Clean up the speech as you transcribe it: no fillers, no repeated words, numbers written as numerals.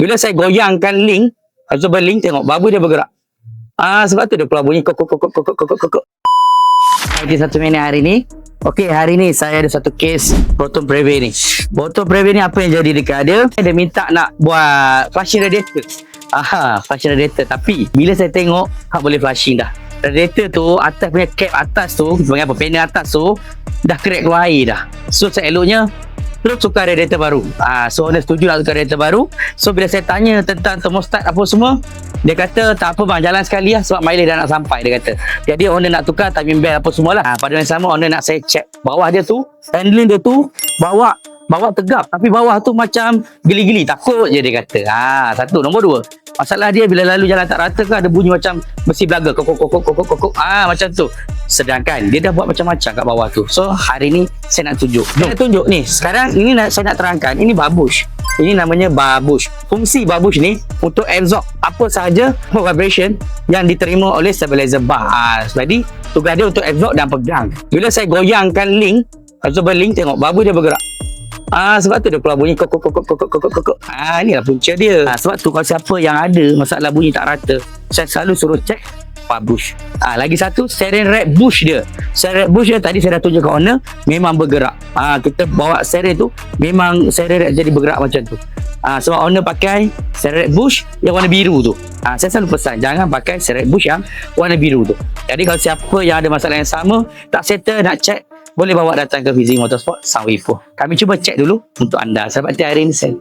Bila saya goyangkan link, atau link tengok babu dia bergerak. Sebab tu dia keluar bunyi kok. Di 1 minit hari ni. Okey, hari ni saya ada satu kes Proton Preve ni. Proton Preve ni apa yang jadi dekat dia? Dia minta nak buat flushing radiator. Flushing radiator. Tapi bila saya tengok, tak boleh flushing dah. Radiator tu, atas punya cap atas tu, panggil apa, panel atas tu dah crack keluar air dah. So saya eloknya terus tukar radiator baru. So owner setuju nak tukar radiator baru. So bila saya tanya tentang thermostat apa semua, dia kata tak apa bang, jalan sekali lah sebab mileage dah nak sampai, dia kata. Jadi owner nak tukar timing belt apa semualah. Pada yang sama owner nak saya check bawah dia tu, handling dia tu bawah tegap, tapi bawah tu macam geli-geli, takut je dia kata. Satu. Nombor 2, masalah dia bila lalu jalan tak rata ke ada bunyi macam besi belaga kok. Macam tu. Sedangkan dia dah buat macam-macam kat bawah tu. So hari ni saya nak tunjuk. Saya tunjuk ni. Sekarang ini saya nak terangkan. Ini babush. Ini namanya babush. Fungsi babush ni untuk absorb apa sahaja vibration yang diterima oleh stabilizer bar. Jadi tugas dia untuk absorb dan pegang. Bila saya goyangkan link atau link, tengok babu dia bergerak. Sebab tu dia keluar bunyi kok. Inilah punca dia. Sebab tu kalau siapa yang ada masalah bunyi tak rata, saya selalu suruh cek babush. Lagi satu, steering rack bush dia. Steering rack bush dia tadi saya dah tunjuk ke owner, memang bergerak. Kita bawa steering tu, memang steering rack jadi bergerak macam tu. Sebab owner pakai steering rack bush yang warna biru tu. Saya selalu pesan, jangan pakai steering rack bush yang warna biru tu. Jadi kalau siapa yang ada masalah yang sama, tak settle, nak cek, boleh bawa datang ke Fizi Motorsport Sunway 4. Kami cuba cek dulu untuk anda. Sampai hari ini saya